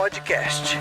Podcast.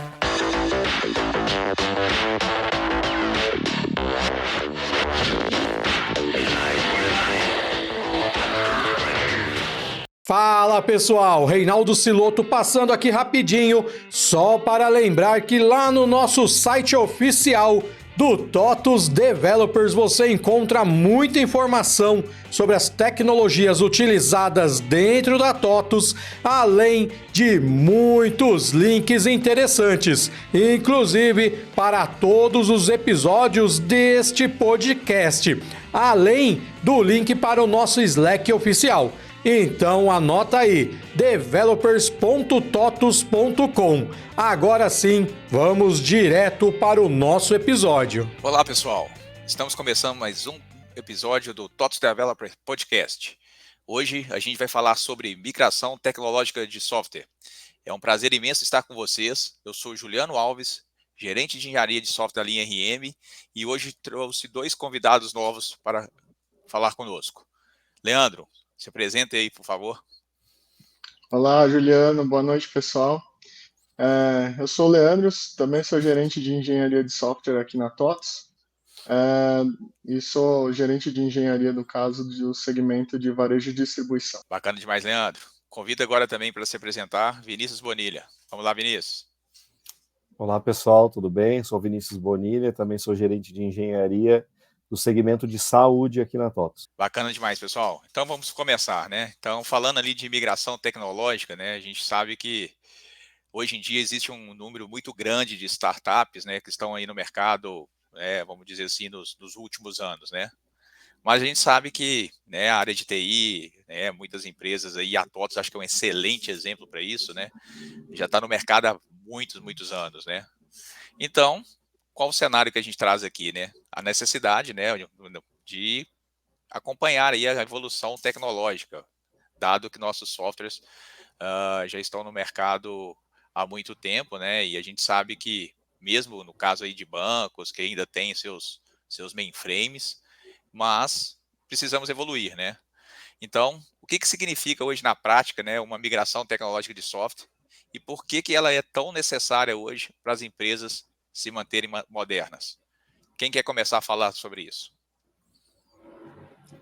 Fala pessoal, Reinaldo Siloto passando aqui rapidinho, só para lembrar que lá no nosso site oficial do TOTUS Developers você encontra muita informação sobre as tecnologias utilizadas dentro da TOTUS, além de muitos links interessantes, inclusive para todos os episódios deste podcast, além do link para o nosso Slack oficial. Então anota aí, developers.totus.com. Agora sim, vamos direto para o nosso episódio. Olá pessoal, estamos começando mais um episódio do TOTUS Developers Podcast. Hoje a gente vai falar sobre migração tecnológica de software. É um prazer imenso estar com vocês. Eu sou Juliano Alves, gerente de engenharia de software da linha RM, e hoje trouxe dois convidados novos para falar conosco. Leandro, se apresente aí, por favor. Olá, Juliano. Boa noite, pessoal. Eu sou o Leandro, também sou gerente de engenharia de software aqui na TOTUS e sou gerente de engenharia, no caso, do segmento de varejo e distribuição. Bacana demais, Leandro. Convido agora também para se apresentar Vinícius Bonilha. Vamos lá, Vinícius. Olá, pessoal, tudo bem? Sou Vinícius Bonilha, também sou gerente de engenharia do segmento de saúde aqui na TOTUS. Bacana demais, pessoal. Então vamos começar, né? Então, falando ali de migração tecnológica, né? A gente sabe que hoje em dia existe um número muito grande de startups, né? Que estão aí no mercado, vamos dizer assim, nos últimos anos, né? Mas a gente sabe que, né, a área de TI, né, muitas empresas aí, a TOTUS acho que é um excelente exemplo para isso, né? Já está no mercado há muitos anos, né? Então, qual o cenário que a gente traz aqui, né? A necessidade, né, de acompanhar aí a evolução tecnológica, dado que nossos softwares já estão no mercado há muito tempo, né? E a gente sabe que, mesmo no caso aí de bancos, que ainda tem seus mainframes, mas precisamos evoluir, né? Então, o que significa hoje na prática, né, uma migração tecnológica de software e por que ela é tão necessária hoje para as empresas se manterem modernas? Quem quer começar a falar sobre isso?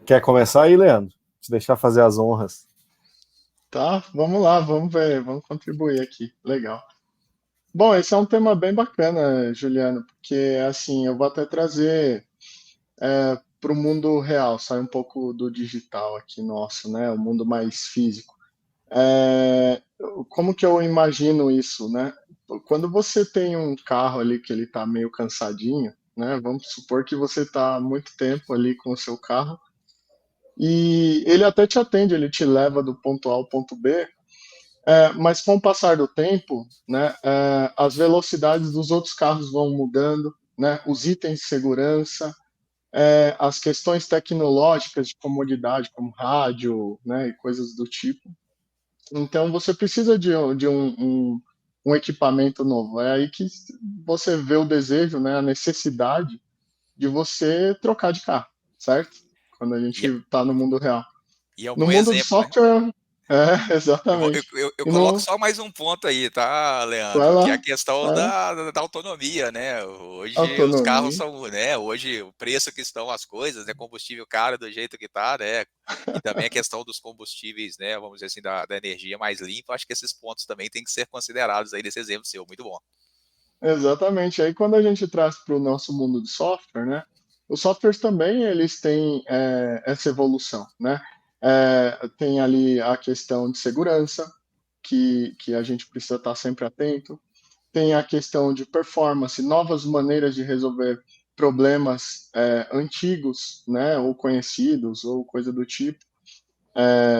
Quer começar aí, Leandro? Te deixar fazer as honras. Tá, vamos lá, vamos ver, vamos contribuir aqui. Legal. Bom, esse é um tema bem bacana, Juliano, porque assim, eu vou até trazer para o mundo real, sair um pouco do digital aqui nosso, né? O mundo mais físico. Como que eu imagino isso, né? Quando você tem um carro ali que ele está meio cansadinho, né? Vamos supor que você está há muito tempo ali com o seu carro e ele até te atende, ele te leva do ponto A ao ponto B, mas com o passar do tempo, né? As velocidades dos outros carros vão mudando, né? Os itens de segurança, as questões tecnológicas de comodidade, como rádio, né? E coisas do tipo. Então, você precisa de um equipamento novo. É aí que você vê o desejo, né, a necessidade de você trocar de carro, certo? Quando a gente está no mundo real. E é um No bom mundo do exemplo, né? software, exatamente. Eu coloco só mais um ponto aí, tá, Vai Leandro? Que é a lá, questão vai lá. da autonomia, né? Hoje os carros Autonomia, são, né? Hoje o preço que estão as coisas, né? Combustível caro do jeito que tá, né? E também a questão dos combustíveis, né? Vamos dizer assim, da energia mais limpa. Acho que esses pontos também têm que ser considerados aí nesse exemplo seu. Muito bom. exatamente. Aí quando a gente traz para o nosso mundo de software, né? Os softwares também eles têm essa evolução, né? Tem ali a questão de segurança, que a gente precisa estar sempre atento. Tem a questão de performance, novas maneiras de resolver problemas antigos, né, ou conhecidos, ou coisa do tipo,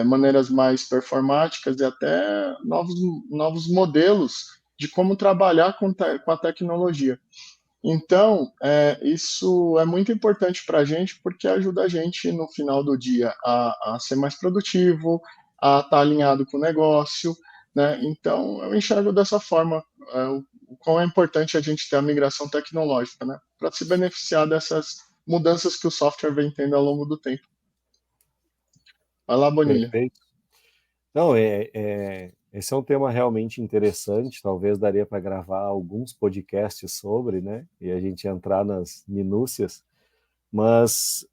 maneiras mais performáticas e até novos modelos de como trabalhar com a tecnologia. Então, isso é muito importante para a gente porque ajuda a gente no final do dia a ser mais produtivo, a estar alinhado com o negócio, né? Então, eu enxergo dessa forma o quão é importante a gente ter a migração tecnológica, né? Para se beneficiar dessas mudanças que o software vem tendo ao longo do tempo. Vai lá, Bonilha. Perfeito. Não, Esse é um tema realmente interessante, talvez daria para gravar alguns podcasts sobre, né? E a gente entrar nas minúcias, mas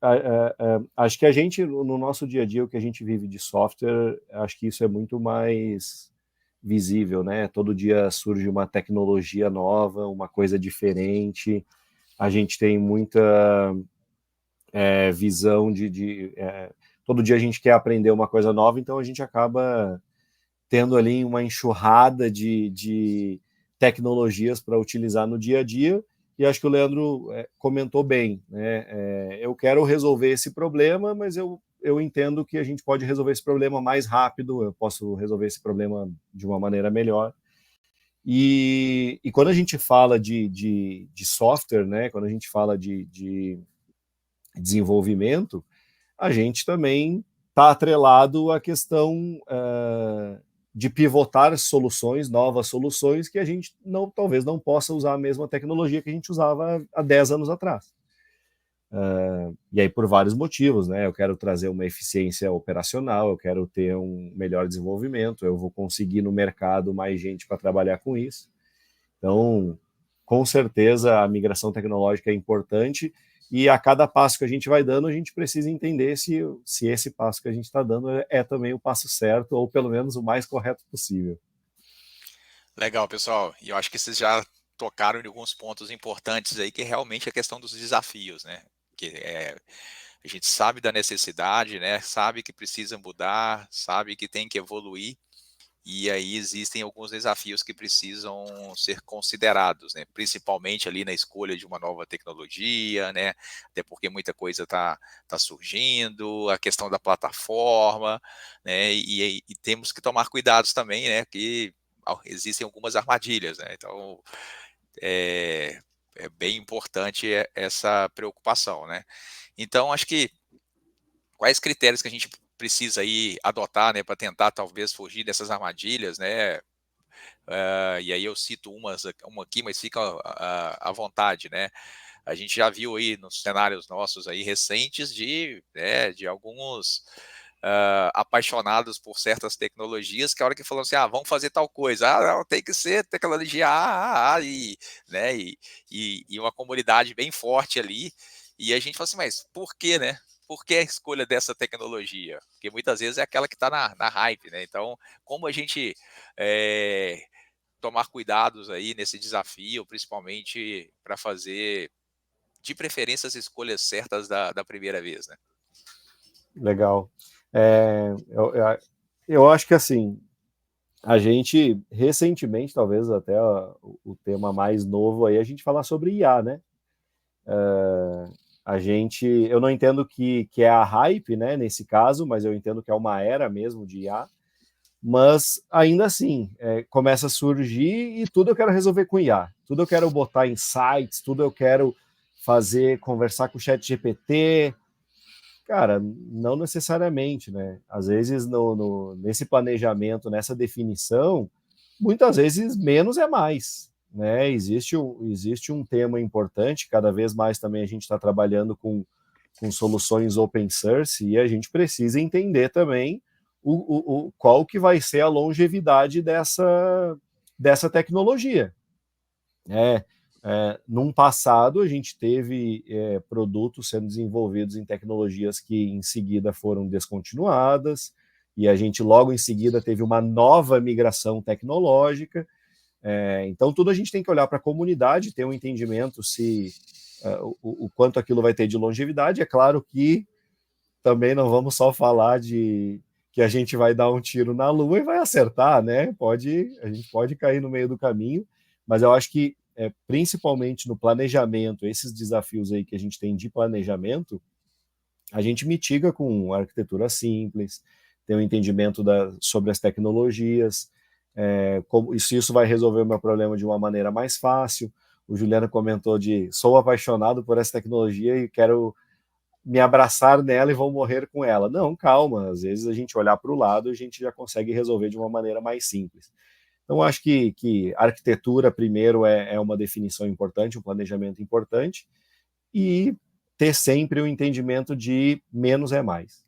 acho que a gente, no nosso dia a dia, o que a gente vive de software, acho que isso é muito mais visível, né? Todo dia surge uma tecnologia nova, uma coisa diferente, a gente tem muita visão todo dia a gente quer aprender uma coisa nova, então a gente acaba tendo ali uma enxurrada de tecnologias para utilizar no dia a dia, e acho que o Leandro comentou bem, né? Eu quero resolver esse problema, mas eu entendo que a gente pode resolver esse problema mais rápido, eu posso resolver esse problema de uma maneira melhor. E quando a gente fala de software, né? Quando a gente fala de desenvolvimento, a gente também está atrelado à questão de pivotar soluções, novas soluções, que a gente talvez não possa usar a mesma tecnologia que a gente usava há 10 anos atrás. E aí por vários motivos, né? Eu quero trazer uma eficiência operacional, eu quero ter um melhor desenvolvimento, eu vou conseguir no mercado mais gente para trabalhar com isso. Então, com certeza a migração tecnológica é importante, e a cada passo que a gente vai dando, a gente precisa entender se esse passo que a gente está dando é também o passo certo, ou pelo menos o mais correto possível. Legal, pessoal. E eu acho que vocês já tocaram em alguns pontos importantes aí, que é realmente a questão dos desafios, né? Que a gente sabe da necessidade, né? Sabe que precisa mudar, sabe que tem que evoluir. E aí existem alguns desafios que precisam ser considerados, né? Principalmente ali na escolha de uma nova tecnologia, né? Até porque muita coisa tá surgindo, a questão da plataforma, né? E temos que tomar cuidados também, né? Que existem algumas armadilhas, né? Então é bem importante essa preocupação, né? Então acho que quais critérios que a gente precisa aí adotar, né, para tentar talvez fugir dessas armadilhas, né? E aí eu cito uma aqui, mas fica à vontade, né? A gente já viu aí nos cenários nossos aí recentes de alguns apaixonados por certas tecnologias, que a hora que falam assim, vamos fazer tal coisa, não, tem que ser tecnologia né, e uma comunidade bem forte ali, e a gente fala assim, mas por quê, né? Por que a escolha dessa tecnologia? Porque muitas vezes é aquela que está na hype, né? Então, como a gente tomar cuidados aí nesse desafio, principalmente para fazer, de preferência, as escolhas certas da primeira vez, né? Legal. Eu acho que assim, a gente recentemente, talvez até o tema mais novo aí, a gente falar sobre IA, né? Eu não entendo que é a hype, né, nesse caso, mas eu entendo que é uma era mesmo de IA, mas ainda assim, começa a surgir e tudo eu quero resolver com IA, tudo eu quero botar em sites, tudo eu quero conversar com o chat GPT. Cara, não necessariamente, né? Às vezes nesse planejamento, nessa definição, muitas vezes menos é mais, né? Existe um tema importante, cada vez mais também a gente está trabalhando com soluções open source, e a gente precisa entender também qual que vai ser a longevidade dessa tecnologia. Num passado, a gente teve produtos sendo desenvolvidos em tecnologias que em seguida foram descontinuadas, e a gente logo em seguida teve uma nova migração tecnológica. Então, tudo a gente tem que olhar para a comunidade, ter um entendimento o quanto aquilo vai ter de longevidade. É claro que também não vamos só falar de que a gente vai dar um tiro na lua e vai acertar, né? A gente pode cair no meio do caminho, mas eu acho que principalmente no planejamento, esses desafios aí que a gente tem de planejamento, a gente mitiga com arquitetura simples, tem um entendimento sobre as tecnologias, se isso vai resolver o meu problema de uma maneira mais fácil. O Juliano comentou sou apaixonado por essa tecnologia e quero me abraçar nela e vou morrer com ela. Não, calma, às vezes a gente olhar para o lado, a gente já consegue resolver de uma maneira mais simples. Então, acho que arquitetura, primeiro, é uma definição importante, um planejamento importante, e ter sempre o entendimento de menos é mais.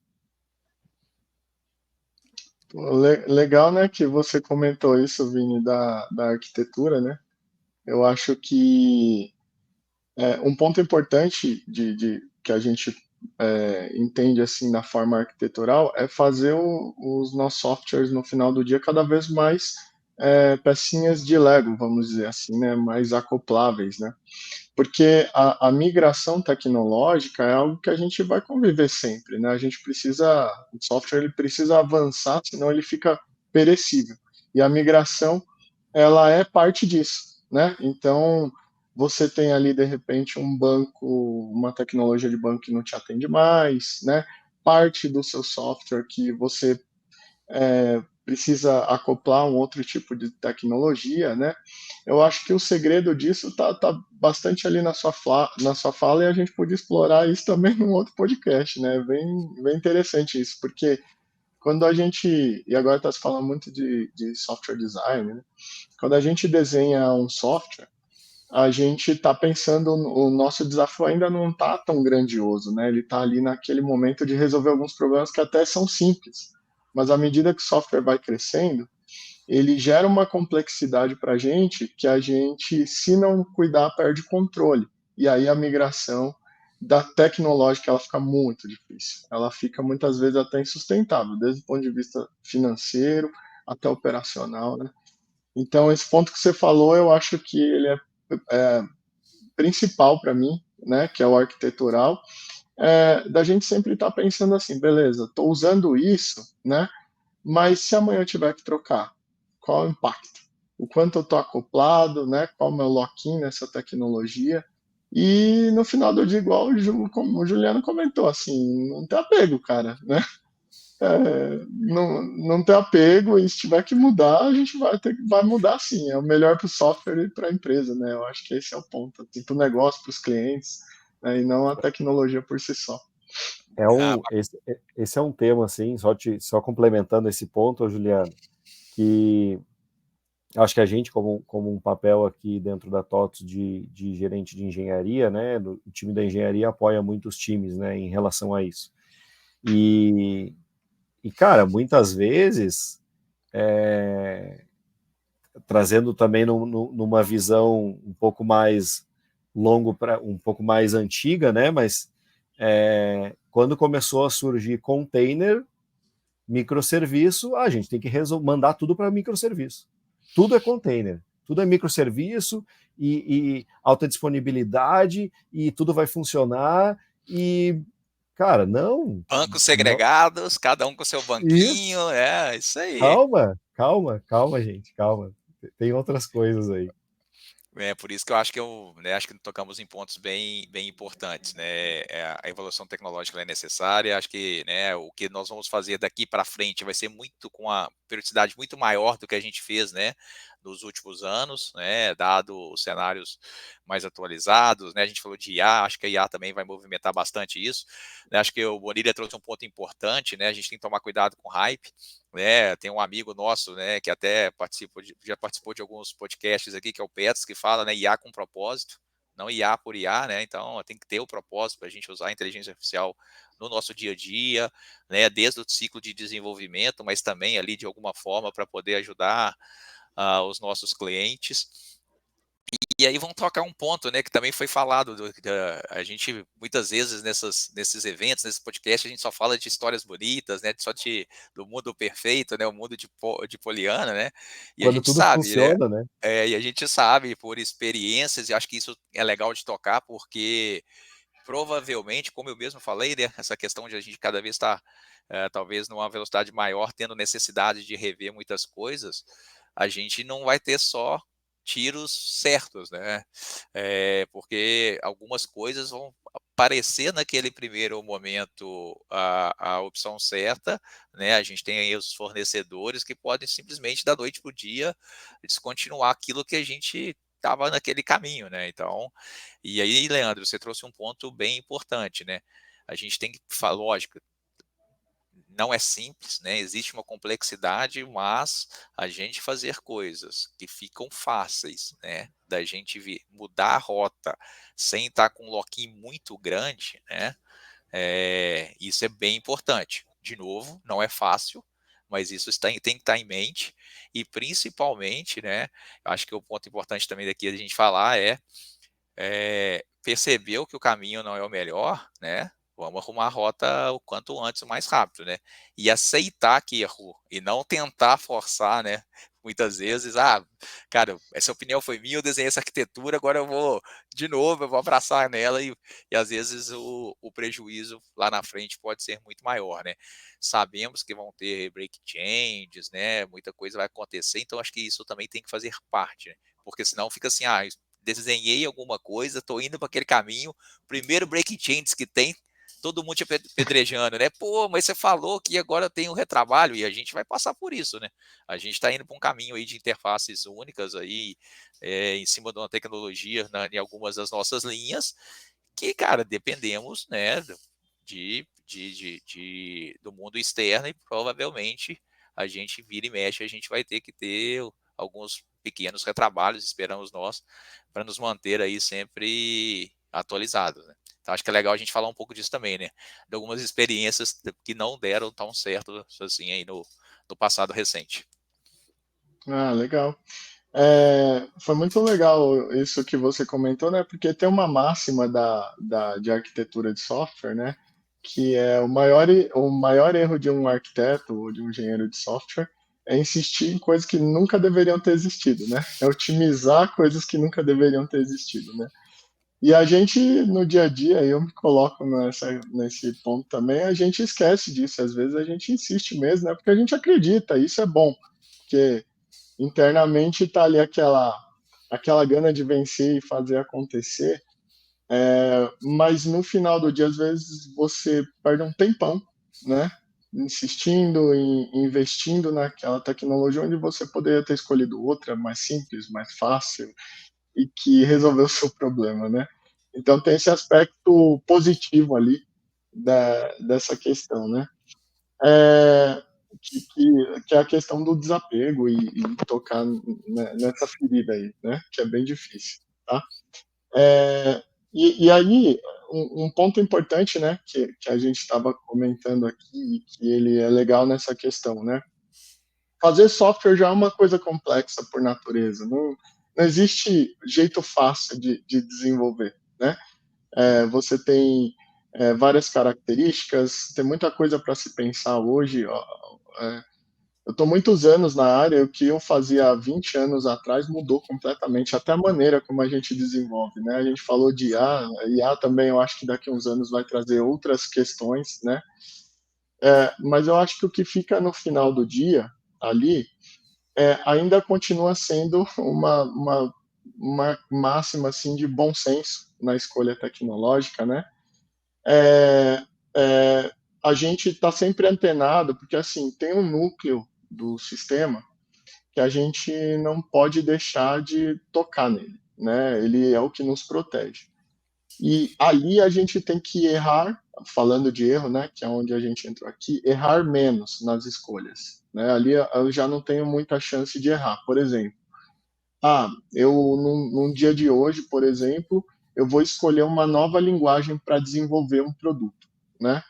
Pô, legal, né, que você comentou isso, Vini, da arquitetura, né? Eu acho que um ponto importante que a gente entende assim na forma arquitetural é fazer os nossos softwares no final do dia cada vez mais pecinhas de Lego, vamos dizer assim, né, mais acopláveis, né? Porque a migração tecnológica é algo que a gente vai conviver sempre, né? A gente precisa, o software ele precisa avançar, senão ele fica perecível. E a migração, ela é parte disso, né? Então, você tem ali, de repente, um banco, uma tecnologia de banco que não te atende mais, né? Parte do seu software que você precisa acoplar um outro tipo de tecnologia, né? Eu acho que o segredo disso tá bastante ali na sua fala e a gente pode explorar isso também num outro podcast, né? Bem interessante isso, porque quando a gente, e agora está se falando muito de software design, né? Quando a gente desenha um software, a gente está pensando, o nosso desafio ainda não está tão grandioso, né? Ele está ali naquele momento de resolver alguns problemas que até são simples, mas à medida que o software vai crescendo, ele gera uma complexidade para a gente, se não cuidar, perde controle. E aí a migração da tecnológica ela fica muito difícil. Ela fica muitas vezes até insustentável, desde o ponto de vista financeiro até operacional, né? Então esse ponto que você falou, eu acho que ele é principal para mim, né? Que é o arquitetural, da gente sempre estar pensando assim, beleza, estou usando isso, né? Mas se amanhã eu tiver que trocar, qual é o impacto? O quanto eu estou acoplado, né? Qual é o meu lock-in nessa tecnologia? E no final do dia, igual como o Juliano comentou, assim, não ter apego, cara, né? Não ter apego e se tiver que mudar, a gente vai mudar sim. É o melhor para o software e para a empresa, né? Eu acho que esse é o ponto, assim, para o negócio, para os clientes, né? E não a tecnologia por si só. Ah, Esse é um tema, assim, só complementando esse ponto, Juliano, que acho que a gente, como um papel aqui dentro da TOTS de gerente de engenharia, né, o time da engenharia apoia muitos times, né, em relação a isso. Cara, muitas vezes, trazendo também numa visão um pouco mais um pouco mais antiga, né, mas quando começou a surgir container, microserviço, a gente tem que mandar tudo para microserviço. Tudo é container, tudo é microserviço e alta disponibilidade e tudo vai funcionar e, cara, bancos não, segregados, cada um com seu isso, banquinho, isso aí. calma, gente, calma. Tem outras coisas aí. É por isso que eu acho que acho que tocamos em pontos bem importantes, né? A evolução tecnológica ela é necessária. Acho que, né, o que nós vamos fazer daqui para frente vai ser muito com a periodicidade muito maior do que a gente fez, né, nos últimos anos, né? Dado os cenários mais atualizados, né? A gente falou de IA, acho que a IA também vai movimentar bastante isso, né? Acho que o Bonilha trouxe um ponto importante, né? A gente tem que tomar cuidado com o hype, né? Tem um amigo nosso, né, que até já participou de alguns podcasts aqui, que é o Pets, que fala, né, IA com propósito, não IA por IA, né? Então tem que ter o propósito para a gente usar a inteligência artificial no nosso dia a dia, né, desde o ciclo de desenvolvimento, mas também ali de alguma forma para poder ajudar os nossos clientes. E aí vamos tocar um ponto, né, que também foi falado, a gente muitas vezes nesses eventos, nesses podcasts, a gente só fala de histórias bonitas, né, do mundo perfeito, né, o mundo de Poliana, né, e a Quando gente tudo sabe, né, funciona, né? e a gente sabe por experiências, e acho que isso é legal de tocar, porque provavelmente, como eu mesmo falei, né, essa questão de a gente cada vez estar, talvez numa velocidade maior, tendo necessidade de rever muitas coisas, a gente não vai ter só tiros certos, né? Porque algumas coisas vão parecer naquele primeiro momento a opção certa, né? A gente tem aí os fornecedores que podem simplesmente da noite para o dia descontinuar aquilo que a gente estava naquele caminho, né? Então, e aí, Leandro, você trouxe um ponto bem importante, né? A gente tem que falar, lógico, não é simples, né? Existe uma complexidade, mas a gente fazer coisas que ficam fáceis, né? Da gente mudar a rota sem estar com um lock-in muito grande, né? Isso é bem importante. De novo, não é fácil, mas isso tem que estar em mente, e principalmente, né, eu acho que o ponto importante também daqui a gente falar percebeu que o caminho não é o melhor, né? Vamos arrumar a rota o quanto antes, o mais rápido, né? E aceitar que errou, e não tentar forçar, né? Muitas vezes, cara, essa opinião foi minha, eu desenhei essa arquitetura, agora eu vou, de novo, eu vou abraçar nela, e às vezes o prejuízo lá na frente pode ser muito maior, né? Sabemos que vão ter break changes, né? Muita coisa vai acontecer, então acho que isso também tem que fazer parte, né? Porque senão fica assim, desenhei alguma coisa, estou indo para aquele caminho, primeiro break changes que tem, todo mundo te apedrejando, né? Pô, mas você falou que agora tem um retrabalho, e a gente vai passar por isso, né? A gente está indo para um caminho aí de interfaces únicas aí, em cima de uma tecnologia em algumas das nossas linhas, que, cara, dependemos, né, do mundo externo, e provavelmente a gente vira e mexe, a gente vai ter que ter alguns pequenos retrabalhos, esperamos nós, para nos manter aí sempre atualizados, né? Então acho que é legal a gente falar um pouco disso também, né? De algumas experiências que não deram tão certo assim aí no passado recente. Ah, legal. Foi muito legal isso que você comentou, né? Porque tem uma máxima de arquitetura de software, né? Que é o maior erro de um arquiteto ou de um engenheiro de software é insistir em coisas que nunca deveriam ter existido, né? É otimizar coisas que nunca deveriam ter existido, né? E a gente, no dia a dia, eu me coloco nesse ponto também, a gente esquece disso. Às vezes a gente insiste mesmo, né? Porque a gente acredita, isso é bom. Porque internamente está ali aquela gana de vencer e fazer acontecer, mas no final do dia, às vezes, você perde um tempão, né? Insistindo, investindo naquela tecnologia onde você poderia ter escolhido outra mais simples, mais fácil e que resolveu o seu problema, né? Então tem esse aspecto positivo ali dessa questão, né? É, que é a questão do desapego e tocar nessa ferida aí, né? Que é bem difícil, tá? E aí, um ponto importante, né, que a gente estava comentando aqui, e que ele é legal nessa questão, né? Fazer software já é uma coisa complexa por natureza, não existe jeito fácil de desenvolver, né? Você tem várias características, tem muita coisa para se pensar hoje. Eu estou muitos anos na área, o que eu fazia há 20 anos atrás mudou completamente, até a maneira como a gente desenvolve, né? A gente falou de IA também eu acho que daqui a uns anos vai trazer outras questões, né? Mas eu acho que o que fica no final do dia, ali, ainda continua sendo uma máxima, assim, de bom senso na escolha tecnológica, né? É, é, a gente está sempre antenado, porque, assim, tem um núcleo do sistema que a gente não pode deixar de tocar nele, né? Ele é o que nos protege. E ali a gente tem que errar, falando de erro, né? Que é onde a gente entrou aqui, errar menos nas escolhas, né? Ali eu já não tenho muita chance de errar. Por exemplo, eu num dia de hoje, por exemplo, eu vou escolher uma nova linguagem para desenvolver um produto, né?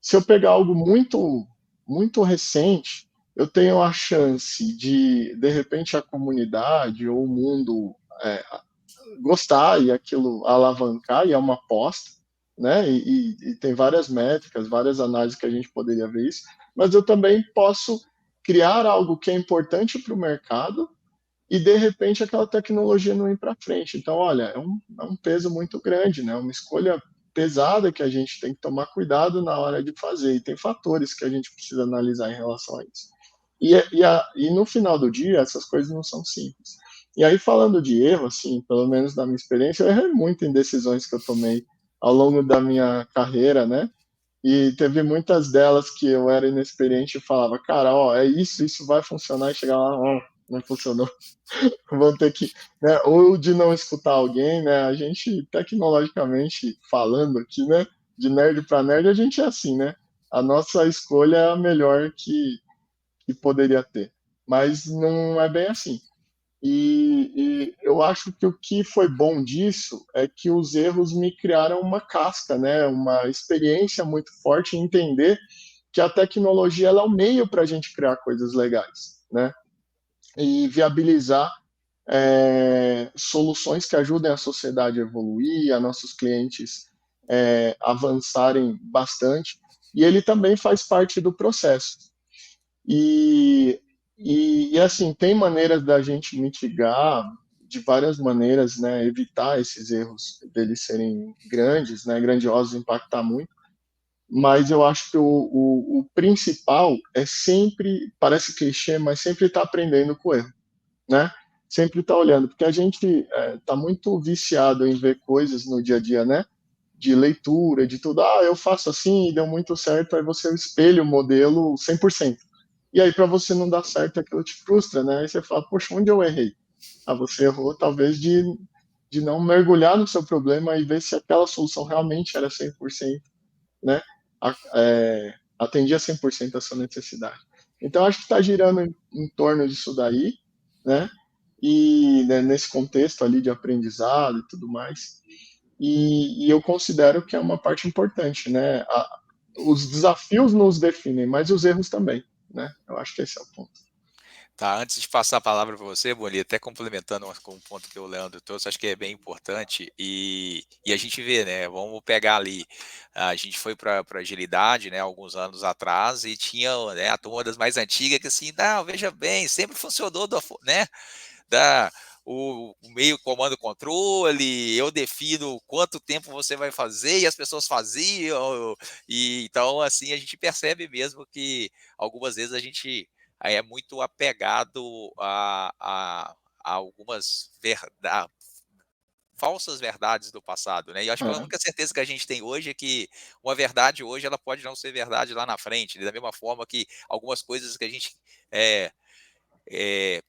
Se eu pegar algo muito, muito recente, eu tenho a chance de repente, a comunidade ou o mundo é, gostar e aquilo alavancar, e é uma aposta, né? E tem várias métricas, várias análises que a gente poderia ver isso, mas eu também posso criar algo que é importante para o mercado e de repente aquela tecnologia não ir para frente. Então, olha, é um peso muito grande, né? Uma escolha pesada que a gente tem que tomar cuidado na hora de fazer, e tem fatores que a gente precisa analisar em relação a isso. E no final do dia, essas coisas não são simples. E aí, falando de erro, assim, pelo menos na minha experiência, eu errei muito em decisões que eu tomei ao longo da minha carreira, né? E teve muitas delas que eu era inexperiente e falava, cara, ó, é isso, isso vai funcionar, e chegar lá, ó, não funcionou. Vão ter que, né, ou de não escutar alguém, né? A gente, tecnologicamente falando aqui, né, de nerd para nerd, a gente é assim, né? A nossa escolha é a melhor que poderia ter. Mas não é bem assim. E eu acho que o que foi bom disso é que os erros me criaram uma casca, né? Uma experiência muito forte em entender que a tecnologia ela é o meio para a gente criar coisas legais, né? E viabilizar soluções que ajudem a sociedade a evoluir, a nossos clientes avançarem bastante, e ele também faz parte do processo. E assim, tem maneiras da gente mitigar de várias maneiras, né, evitar esses erros deles serem grandes, né, grandiosos, impactar muito, mas eu acho que o principal é sempre, parece clichê, mas sempre estar aprendendo com o erro, né? Sempre estar olhando, porque a gente está muito viciado em ver coisas no dia a dia, né? De leitura, de tudo. Ah, eu faço assim e deu muito certo, aí você espelha o modelo 100%. E aí, para você não dar certo, aquilo te frustra, né? Aí você fala, poxa, onde eu errei? Ah, você errou talvez de não mergulhar no seu problema e ver se aquela solução realmente era 100%, né? Atendia 100% a sua necessidade. Então, acho que está girando em torno disso daí, né? E né, nesse contexto ali de aprendizado e tudo mais. E eu considero que é uma parte importante, né? Os desafios nos definem, mas os erros também, né? Eu acho que esse é o ponto. Tá, antes de passar a palavra para você, Boni, até complementando com um ponto que o Leandro trouxe, acho que é bem importante, e a gente vê, né, vamos pegar ali, a gente foi para agilidade, né, alguns anos atrás, e tinha, né, a turma das mais antigas que assim, não, veja bem, sempre funcionou, né, o meio comando-controle, eu defino quanto tempo você vai fazer, e as pessoas faziam, e então, assim, a gente percebe mesmo que algumas vezes a gente é muito apegado a algumas falsas verdades do passado, né? E acho que a É, única certeza que a gente tem hoje é que uma verdade hoje ela pode não ser verdade lá na frente, né? Da mesma forma que algumas coisas que a gente é, é,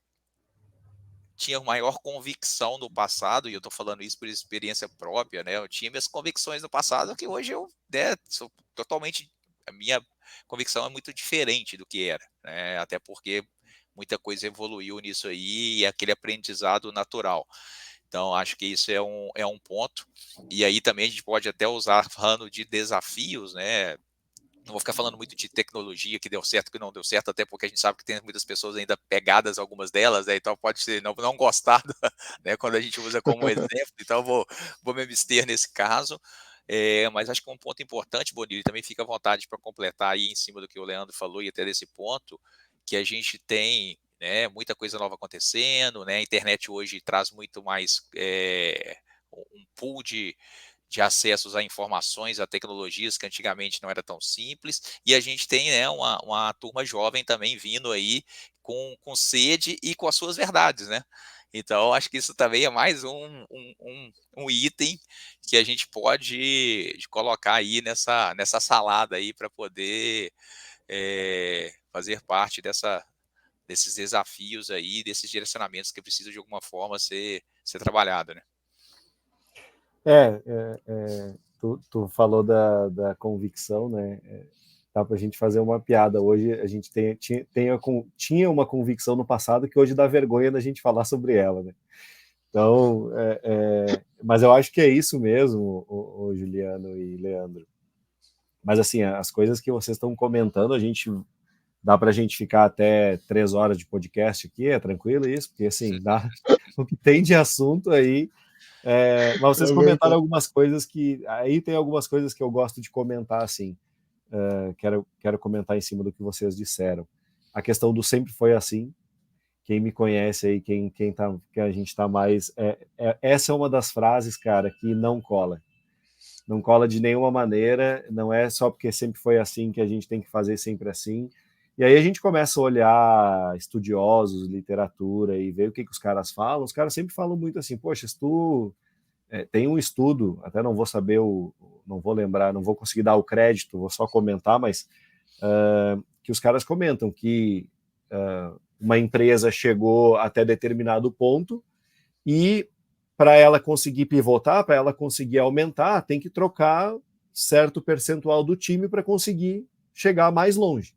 tinha maior convicção no passado, e eu estou falando isso por experiência própria, né? Eu tinha minhas convicções no passado que hoje eu, né, sou totalmente. A minha convicção é muito diferente do que era, né? Até porque muita coisa evoluiu nisso aí e é aquele aprendizado natural. Então, acho que isso é um ponto. E aí também a gente pode até usar falando de desafios, né? Não vou ficar falando muito de tecnologia, que deu certo, que não deu certo, até porque a gente sabe que tem muitas pessoas ainda pegadas, algumas delas, né? Então pode ser não gostar, né? Quando a gente usa como exemplo, então vou me abster nesse caso. Mas acho que um ponto importante, Bonilho, também fica à vontade para completar aí em cima do que o Leandro falou e até desse ponto, que a gente tem, né, muita coisa nova acontecendo, né? A internet hoje traz muito mais um pool de acessos a informações, a tecnologias que antigamente não era tão simples, e a gente tem, né, uma turma jovem também vindo aí com sede e com as suas verdades, né? Então, acho que isso também é mais um item que a gente pode colocar aí nessa salada aí para poder fazer parte desses desafios aí, desses direcionamentos que precisam de alguma forma ser trabalhado, né? Tu falou da convicção, né? Dá para a gente fazer uma piada. Hoje a gente tinha uma convicção no passado que hoje dá vergonha da gente falar sobre ela, né? Então, mas eu acho que é isso mesmo, o Juliano e Leandro. Mas assim, as coisas que vocês estão comentando, dá para a gente ficar até 3 horas de podcast aqui, é tranquilo isso? Porque assim, dá o que tem de assunto aí. Mas vocês comentaram algumas coisas aí tem algumas coisas que eu gosto de comentar, assim. Quero comentar em cima do que vocês disseram. A questão do sempre foi assim. Quem me conhece aí, que a gente tá mais... essa é uma das frases, cara, que não cola. Não cola de nenhuma maneira, não é só porque sempre foi assim que a gente tem que fazer sempre assim. E aí a gente começa a olhar estudiosos, literatura, e ver o que os caras falam. Os caras sempre falam muito assim, poxa, se tu... tem um estudo, até não vou saber, não vou lembrar, não vou conseguir dar o crédito, vou só comentar, mas que os caras comentam que uma empresa chegou até determinado ponto e para ela conseguir pivotar, para ela conseguir aumentar, tem que trocar certo percentual do time para conseguir chegar mais longe.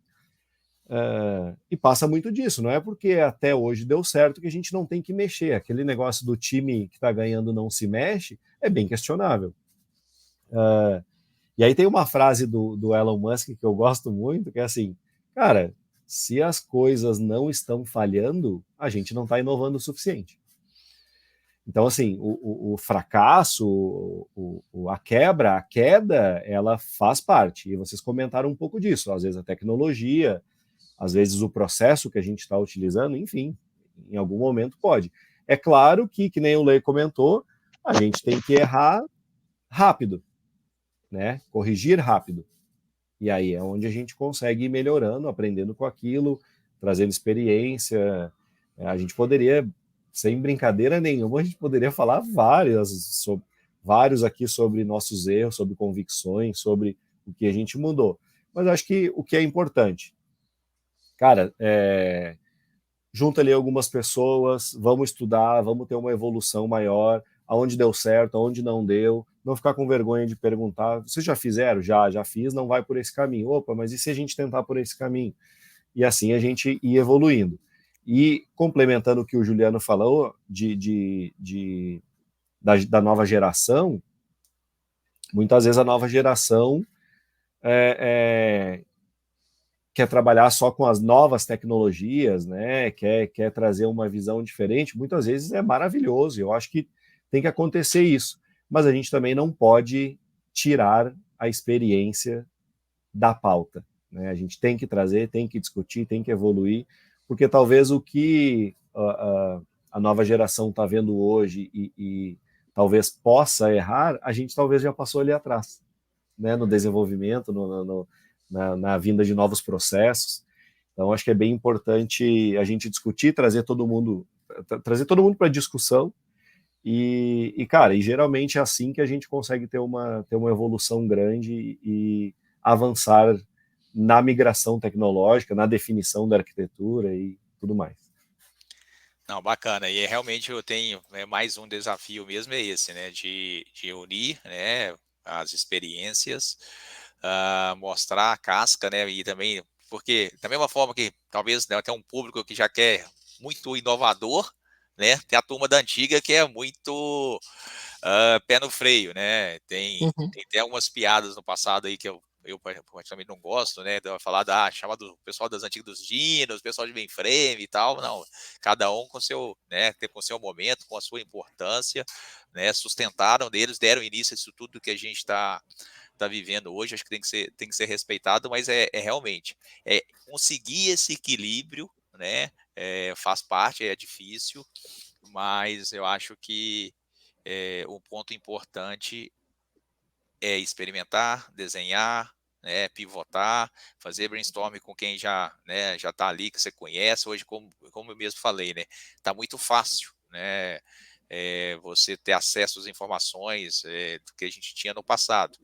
E passa muito disso, não é porque até hoje deu certo que a gente não tem que mexer. Aquele negócio do time que está ganhando não se mexe é bem questionável. E aí tem uma frase do Elon Musk que eu gosto muito, que é assim, cara, se as coisas não estão falhando, a gente não está inovando o suficiente. Então, assim, o fracasso, a queda, ela faz parte. E vocês comentaram um pouco disso. Às vezes a tecnologia, às vezes o processo que a gente está utilizando, enfim, em algum momento pode. É claro que nem o Lei comentou, a gente tem que errar rápido, né? Corrigir rápido. E aí é onde a gente consegue ir melhorando, aprendendo com aquilo, trazendo experiência. A gente poderia, sem brincadeira nenhuma, a gente poderia falar vários aqui sobre nossos erros, sobre convicções, sobre o que a gente mudou. Mas acho que o que é importante, cara, junta ali algumas pessoas, vamos estudar, vamos ter uma evolução maior, aonde deu certo, aonde não deu, não ficar com vergonha de perguntar, vocês já fizeram? Já fiz, não vai por esse caminho. Opa, mas e se a gente tentar por esse caminho? E assim a gente ir evoluindo. E complementando o que o Juliano falou da nova geração, muitas vezes a nova geração quer trabalhar só com as novas tecnologias, né? Quer trazer uma visão diferente, muitas vezes é maravilhoso. Eu acho que tem que acontecer isso. Mas a gente também não pode tirar a experiência da pauta, né? A gente tem que trazer, tem que discutir, tem que evoluir, porque talvez o que a nova geração está vendo hoje e talvez possa errar, a gente talvez já passou ali atrás, né? No desenvolvimento, na vinda de novos processos. Então, acho que é bem importante a gente discutir, trazer todo mundo para a discussão. E, cara, e geralmente é assim que a gente consegue ter uma evolução grande e avançar na migração tecnológica, na definição da arquitetura e tudo mais. Não, bacana. E realmente eu tenho mais um desafio mesmo, é esse, né? De unir, né, as experiências, mostrar a casca, né? E também, porque da mesma forma que talvez, né, tem um público que já quer muito inovador, né? Tem a turma da antiga que é muito pé no freio, né? Tem até algumas piadas no passado aí que eu particularmente não gosto, né? De falar chamar do pessoal das antigas dos dinos, pessoal de mainframe e tal. Não, cada um com seu, né? Com seu momento, com a sua importância, né? Sustentaram deles, deram início a isso tudo que a gente está vivendo hoje. Acho que tem que ser respeitado, mas realmente conseguir esse equilíbrio, né? Faz parte, é difícil, mas eu acho que um ponto importante é experimentar, desenhar, né, pivotar, fazer brainstorming com quem já, né, já está ali, que você conhece. Hoje, como eu mesmo falei, né, está muito fácil, né, você ter acesso às informações do que a gente tinha no passado.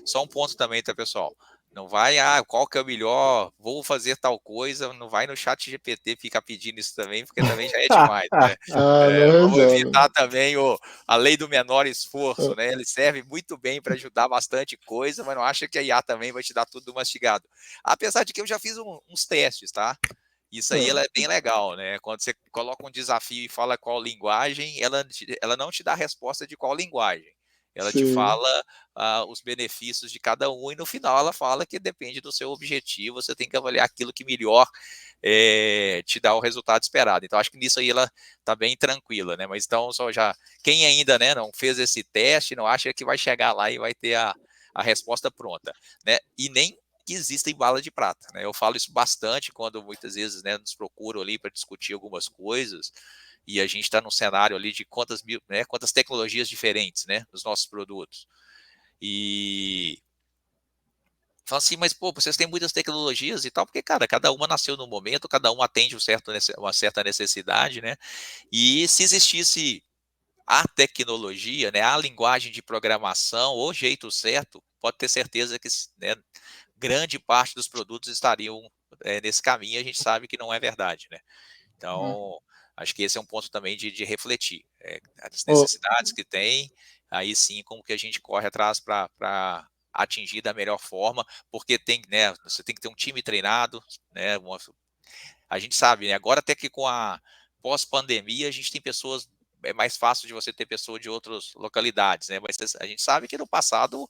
Só um ponto também, tá, pessoal? Não vai, qual que é o melhor, vou fazer tal coisa, não vai no chat GPT ficar pedindo isso também, porque também já é demais, né? Não Vamos resolve. evitar também a lei do menor esforço, né? Ele serve muito bem para ajudar bastante coisa, mas não acha que a IA também vai te dar tudo mastigado. Apesar de que eu já fiz uns testes, tá? Isso aí ela é bem legal, né? Quando você coloca um desafio e fala qual linguagem, ela não te dá a resposta de qual linguagem. Ela te Sim. fala os benefícios de cada um e no final ela fala que depende do seu objetivo, você tem que avaliar aquilo que melhor te dá o resultado esperado. Então acho que nisso aí ela está bem tranquila, né? Mas então quem ainda, né, não fez esse teste, não acha que vai chegar lá e vai ter a resposta pronta, né? E nem que existem balas de prata, né? Eu falo isso bastante quando muitas vezes, né, nos procuram ali para discutir algumas coisas e a gente está num cenário ali de quantas tecnologias diferentes, né, nos nossos produtos. E fala assim, mas pô, vocês têm muitas tecnologias e tal, porque, cara, cada uma nasceu no momento, cada uma atende uma certa necessidade, né? E se existisse a tecnologia, né, a linguagem de programação, o jeito certo, pode ter certeza que, né, grande parte dos produtos estariam nesse caminho. A gente sabe que não é verdade, né? Então, acho que esse é um ponto também de refletir as Ô, necessidades que tem, aí sim como que a gente corre atrás para atingir da melhor forma, porque né, você tem que ter um time treinado, né? A gente sabe, né? Agora até que com a pós-pandemia a gente tem pessoas, é mais fácil de você ter pessoas de outras localidades, né? Mas a gente sabe que no passado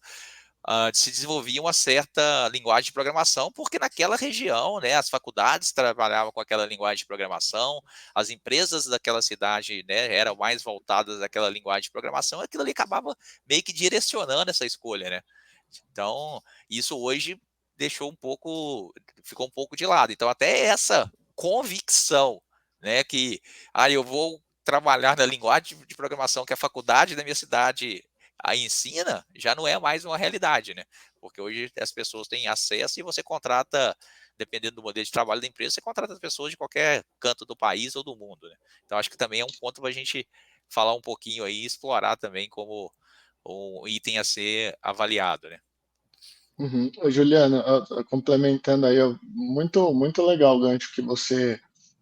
se desenvolvia uma certa linguagem de programação, porque naquela região, né, as faculdades trabalhavam com aquela linguagem de programação, as empresas daquela cidade, né, eram mais voltadas àquela linguagem de programação, aquilo ali acabava meio que direcionando essa escolha, né? Então, isso hoje ficou um pouco de lado. Então, até essa convicção, né, que eu vou trabalhar na linguagem de programação que a faculdade da minha cidade aí ensina, já não é mais uma realidade, né? Porque hoje as pessoas têm acesso e você contrata, dependendo do modelo de trabalho da empresa, você contrata as pessoas de qualquer canto do país ou do mundo, né? Então, acho que também é um ponto para a gente falar um pouquinho aí, explorar também como um item a ser avaliado, né? Uhum. Ô, Juliana, complementando aí, muito legal o gancho que você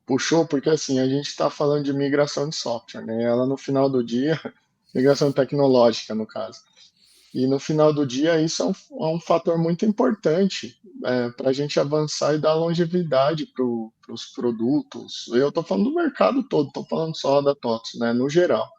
puxou, porque assim, a gente está falando de migração de software, né? Ela no final do dia, migração tecnológica, no caso. E no final do dia, isso é um fator muito importante para a gente avançar e dar longevidade para os produtos. Eu estou falando do mercado todo, estou falando só da TOTS, né? No geral.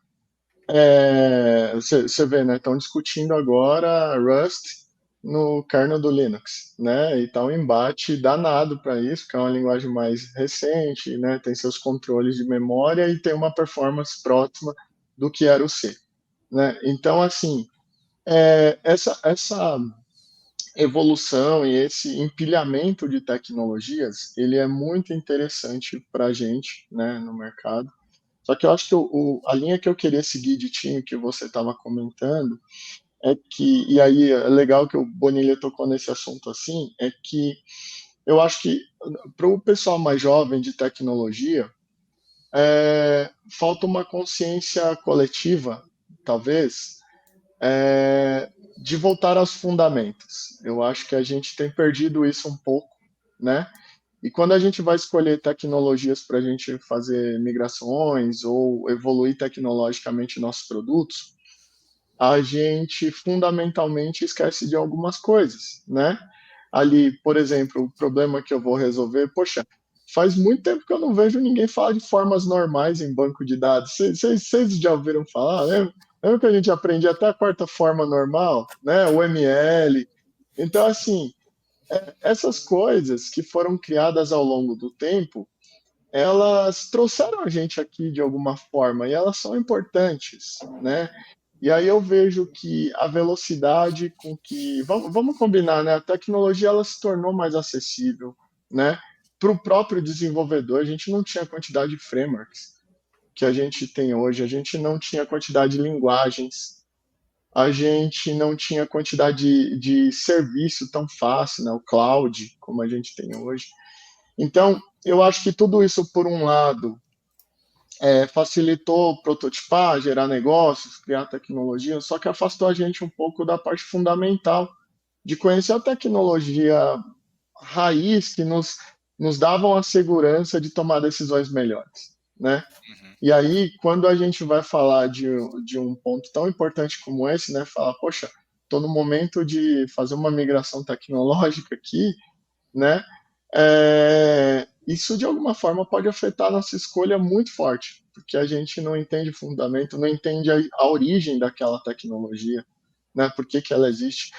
Você vê, né? Estão discutindo agora Rust no kernel do Linux, né? E tá um embate danado para isso, que é uma linguagem mais recente, né? Tem seus controles de memória e tem uma performance próxima do que era o C, né? Então, assim, essa evolução e esse empilhamento de tecnologias, ele é muito interessante para a gente, né, no mercado. Só que eu acho que a linha que eu queria seguir de time que você estava comentando é que, e aí é legal que o Bonilha tocou nesse assunto assim, é que eu acho que para o pessoal mais jovem de tecnologia, falta uma consciência coletiva, talvez, de voltar aos fundamentos. Eu acho que a gente tem perdido isso um pouco, né? E quando a gente vai escolher tecnologias para a gente fazer migrações ou evoluir tecnologicamente nossos produtos, a gente fundamentalmente esquece de algumas coisas, né? Ali, por exemplo, o problema que eu vou resolver, poxa, faz muito tempo que eu não vejo ninguém falar de formas normais em banco de dados. Vocês já ouviram falar? Lembra que a gente aprendia até a quarta forma normal, né? O ML. Então, assim, essas coisas que foram criadas ao longo do tempo, elas trouxeram a gente aqui de alguma forma e elas são importantes, né? E aí eu vejo que a velocidade com que, vamos combinar, né? A tecnologia ela se tornou mais acessível, né? Para o próprio desenvolvedor, a gente não tinha a quantidade de frameworks que a gente tem hoje, a gente não tinha a quantidade de linguagens, a gente não tinha a quantidade de serviço tão fácil, né? O cloud, como a gente tem hoje. Então, eu acho que tudo isso, por um lado, facilitou prototipar, gerar negócios, criar tecnologia, só que afastou a gente um pouco da parte fundamental de conhecer a tecnologia raiz que nos davam a segurança de tomar decisões melhores, né? Uhum. E aí, quando a gente vai falar de um ponto tão importante como esse, né? Falar, poxa, estou no momento de fazer uma migração tecnológica aqui, né? Isso de alguma forma pode afetar a nossa escolha muito forte, porque a gente não entende o fundamento, não entende a origem daquela tecnologia, né? Por que ela existe.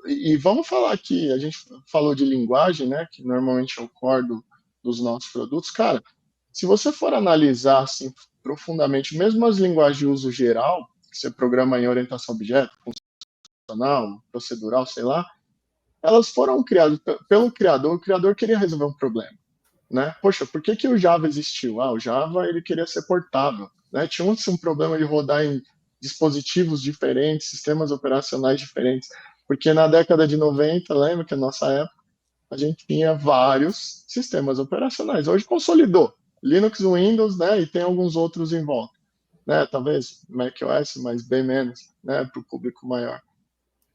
E vamos falar aqui, a gente falou de linguagem, né? Que normalmente é o core dos nossos produtos. Cara, se você for analisar assim, profundamente, mesmo as linguagens de uso geral, que você programa em orientação a objeto, funcional, procedural, sei lá, elas foram criadas pelo criador. O criador queria resolver um problema, né? Poxa, por que o Java existiu? O Java ele queria ser portável, né? Tinha um problema de rodar em dispositivos diferentes, sistemas operacionais diferentes, porque na década de 90, lembra que a nossa época, a gente tinha vários sistemas operacionais. Hoje consolidou, Linux, Windows, né? E tem alguns outros em volta, né? Talvez macOS, mas bem menos, né? Para o público maior.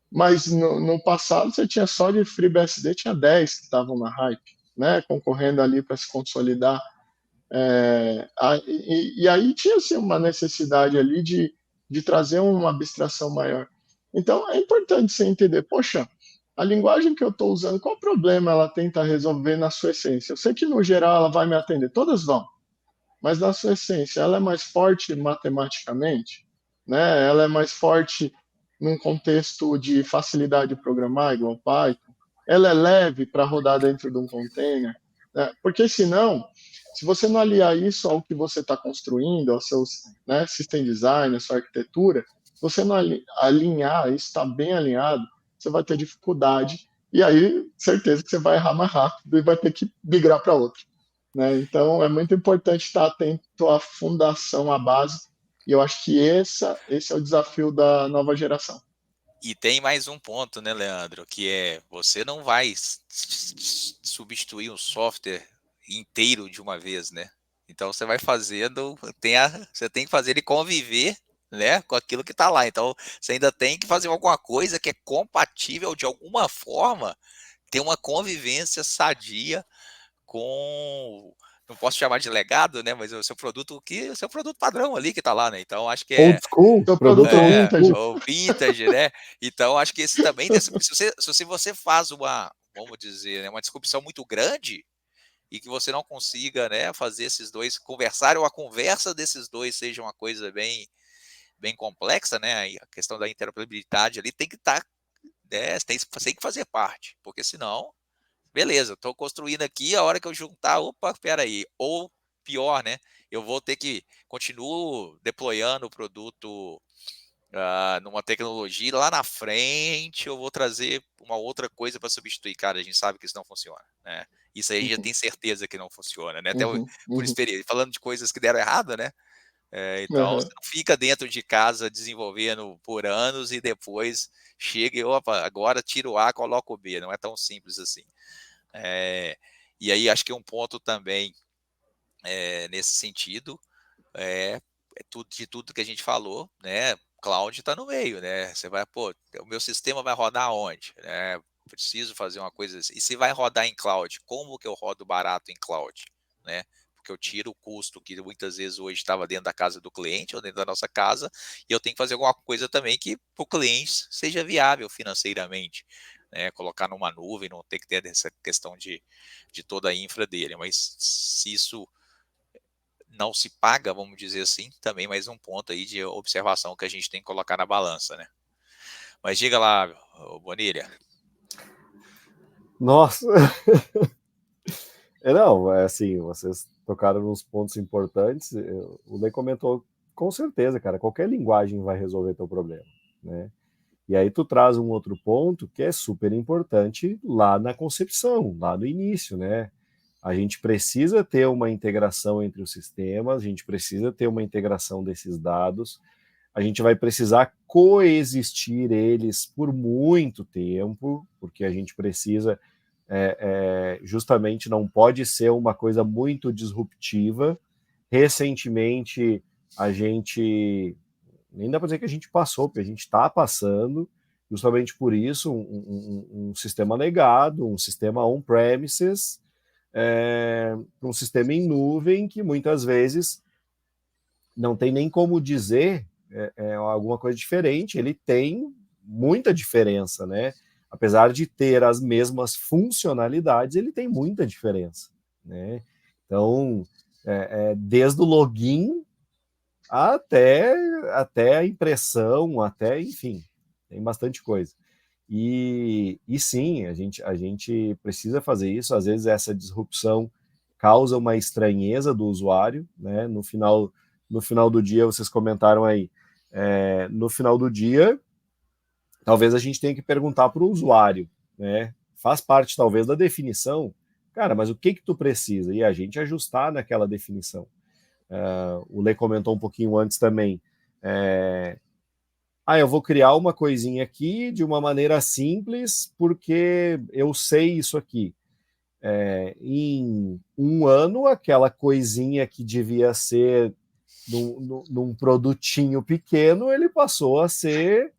Mas no passado você tinha só de FreeBSD, tinha 10 que estavam na hype, né? Concorrendo ali para se consolidar. E aí tinha assim, uma necessidade ali de trazer uma abstração maior. Então é importante você entender, poxa, a linguagem que eu estou usando, qual problema ela tenta resolver na sua essência? Eu sei que no geral ela vai me atender, todas vão, mas na sua essência ela é mais forte matematicamente, né? Ela é mais forte num contexto de facilidade de programar, igual Python? Ela é leve para rodar dentro de um container? Né? Porque senão, se você não aliar isso ao que você está construindo, ao seu, né, system design, à sua arquitetura, se você não alinhar, isso está bem alinhado, você vai ter dificuldade, e aí, certeza que você vai errar mais rápido e vai ter que migrar para outro. Né? Então, é muito importante estar atento à fundação, à base, e eu acho que esse é o desafio da nova geração. E tem mais um ponto, né, Leandro, que é você não vai substituir um software inteiro de uma vez, né? Então você vai fazendo, você tem que fazer ele conviver, né, com aquilo que está lá. Então você ainda tem que fazer alguma coisa que é compatível de alguma forma, ter uma convivência sadia com, não posso chamar de legado, né, mas o seu produto padrão ali que está lá, né? Então acho que Old school, Seu produto produto old vintage. school. ou vintage, né? Então acho que esse também, se você faz uma, vamos dizer, né, uma disrupção muito grande e que você não consiga, né, fazer esses dois conversarem, ou a conversa desses dois seja uma coisa bem complexa, né? Aí a questão da interoperabilidade ali tem que estar, né, tem que fazer parte, porque senão, beleza, estou construindo aqui, a hora que eu juntar, opa, peraí, ou pior, né? Eu vou ter que continuo deployando o produto numa tecnologia, lá na frente eu vou trazer uma outra coisa para substituir. Cara, a gente sabe que isso não funciona, né? Isso aí já tem certeza que não funciona, né? Até por experiência, falando de coisas que deram errado, né? Então, você não fica dentro de casa desenvolvendo por anos e depois chega e, opa, agora tira o A, coloca o B. Não é tão simples assim. E aí, acho que um ponto também nesse sentido de tudo que a gente falou, né? Cloud está no meio, né? Você vai, pô, o meu sistema vai rodar onde? Né? Preciso fazer uma coisa assim. E se vai rodar em cloud, como que eu rodo barato em cloud? Né? Porque eu tiro o custo que muitas vezes hoje estava dentro da casa do cliente ou dentro da nossa casa, e eu tenho que fazer alguma coisa também que para o cliente seja viável financeiramente. Né? Colocar numa nuvem, não ter que ter essa questão de toda a infra dele. Mas se isso não se paga, vamos dizer assim, também mais um ponto aí de observação que a gente tem que colocar na balança, né? Mas diga lá, Bonilha. Nossa! Não, assim, vocês tocaram nos pontos importantes, o Lei comentou, com certeza, cara, qualquer linguagem vai resolver teu problema, né? E aí tu traz um outro ponto que é super importante lá na concepção, lá no início, né? A gente precisa ter uma integração entre os sistemas, a gente precisa ter uma integração desses dados, a gente vai precisar coexistir eles por muito tempo, porque a gente precisa, justamente não pode ser uma coisa muito disruptiva. Recentemente, a gente, nem dá para dizer que a gente passou, porque a gente está passando, justamente por isso, um sistema legado, um sistema on-premises, um sistema em nuvem que muitas vezes não tem nem como dizer alguma coisa diferente, ele tem muita diferença, né? Apesar de ter as mesmas funcionalidades, ele tem muita diferença, né? Então, desde o login até a impressão, até, enfim, tem bastante coisa. E sim, a gente precisa fazer isso. Às vezes essa disrupção causa uma estranheza do usuário, né? No final do dia, vocês comentaram aí, no final do dia, talvez a gente tenha que perguntar para o usuário, né? Faz parte talvez da definição, cara, mas o que tu precisa? E a gente ajustar naquela definição. O Lê comentou um pouquinho antes também, eu vou criar uma coisinha aqui de uma maneira simples, porque eu sei isso aqui. Em um ano, aquela coisinha que devia ser num produtinho pequeno, ele passou a ser,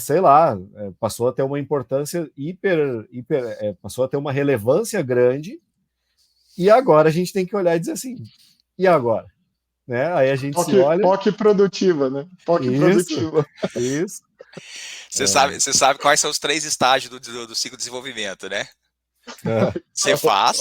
sei lá, passou a ter uma importância passou a ter uma relevância grande, e agora a gente tem que olhar e dizer assim, e agora? Né? Aí a gente se olha... POC produtiva, né? POC produtiva. Isso. Você sabe quais são os 3 estágios do ciclo de desenvolvimento, né? Você faz,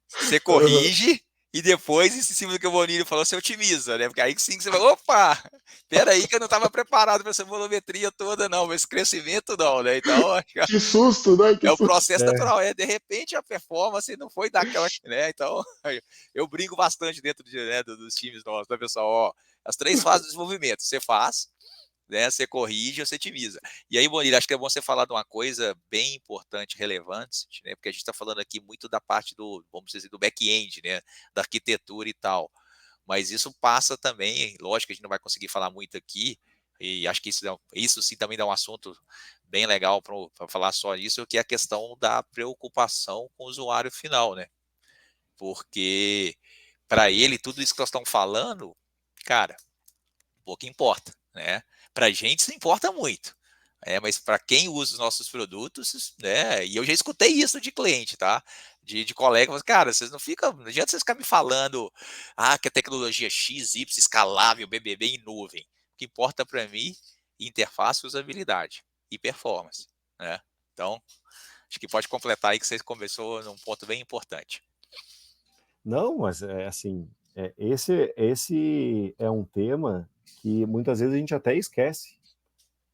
você corrige e depois, em cima do que o Bonilho falou, você otimiza, né? Porque aí sim você fala, opa, peraí que eu não estava preparado para essa volumetria toda, não, esse crescimento não, né? Então, acho que Que susto, né? Que é o susto. processo natural, de repente a performance não foi daquela, né? Então, eu brinco bastante dentro né, dos times nossos, né, pessoal? Ó, as 3 fases do desenvolvimento, você faz, né? Você corrige, você otimiza. E aí, Bonilha, acho que é bom você falar de uma coisa bem importante, relevante, né? Porque a gente está falando aqui muito da parte do, vamos dizer, do back-end, né? Da arquitetura e tal. Mas isso passa também, lógico que a gente não vai conseguir falar muito aqui, e acho que isso sim também dá um assunto bem legal para falar só isso, que é a questão da preocupação com o usuário final, né? Porque para ele, tudo isso que nós estamos falando, cara, pouco importa, né? Para a gente isso importa muito. Mas para quem usa os nossos produtos, né? E eu já escutei isso de cliente, tá? De colega, mas, cara, vocês não ficam. Não adianta vocês ficarem me falando que a tecnologia X, Y, escalável, BBB em nuvem. O que importa para mim, interface, usabilidade e performance, né? Então, acho que pode completar aí que você começou num ponto bem importante. Não, mas é assim, esse é um tema que muitas vezes a gente até esquece,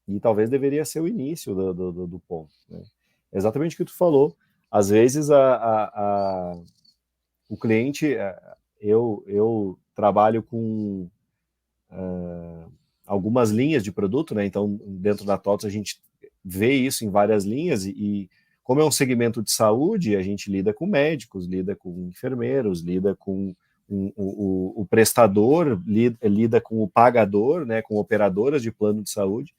e talvez deveria ser o início do ponto, né? É exatamente o que tu falou. Às vezes o cliente, eu trabalho com algumas linhas de produto, né? Então, dentro da TOTS a gente vê isso em várias linhas e como é um segmento de saúde, a gente lida com médicos, lida com enfermeiros, lida com o prestador, lida com o pagador, né? Com operadoras de plano de saúde.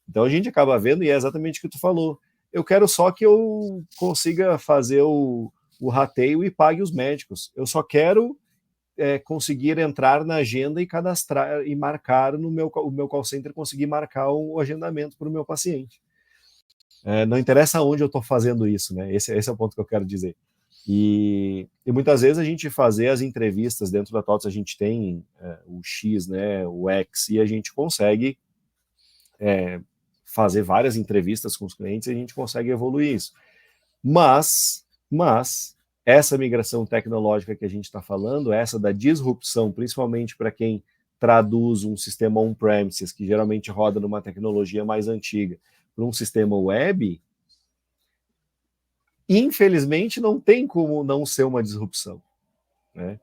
Então a gente acaba vendo, e é exatamente o que tu falou. Eu quero só que eu consiga fazer o rateio e pague os médicos. Eu só quero conseguir entrar na agenda e cadastrar e marcar no o meu call center, conseguir marcar o agendamento para o meu paciente. Não interessa onde eu estou fazendo isso, né? Esse é o ponto que eu quero dizer. E muitas vezes a gente fazer as entrevistas dentro da TOTS, a gente tem o X, né, o X, e a gente consegue fazer várias entrevistas com os clientes e a gente consegue evoluir isso. Mas essa migração tecnológica que a gente está falando, essa da disrupção, principalmente para quem traduz um sistema on-premises, que geralmente roda numa tecnologia mais antiga, para um sistema web, infelizmente não tem como não ser uma disrupção, né?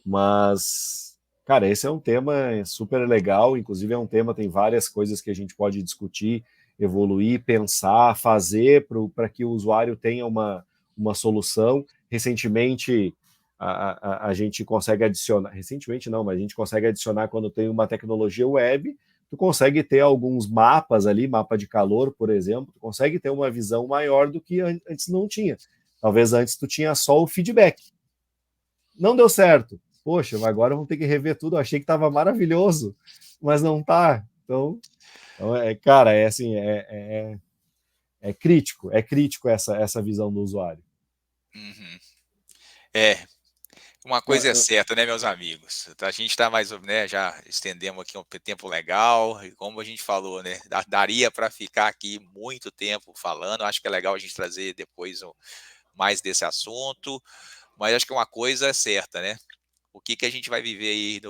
Mas, cara, esse é um tema super legal, inclusive é um tema, tem várias coisas que a gente pode discutir, evoluir, pensar, fazer para que o usuário tenha uma solução. Recentemente, a gente consegue adicionar, recentemente não, mas a gente consegue adicionar quando tem uma tecnologia web, tu consegue ter alguns mapas ali, mapa de calor, por exemplo, tu consegue ter uma visão maior do que antes não tinha. Talvez antes tu tinha só o feedback. Não deu certo. Poxa, agora vamos ter que rever tudo. Eu achei que estava maravilhoso, mas não tá. Então cara, é assim, é crítico essa visão do usuário. Uhum. Uma coisa é certa, né, meus amigos? A gente está mais, né, já estendemos aqui um tempo legal, e como a gente falou, né, daria para ficar aqui muito tempo falando. Acho que é legal a gente trazer depois mais desse assunto, mas acho que uma coisa é certa, né? O que a gente vai viver aí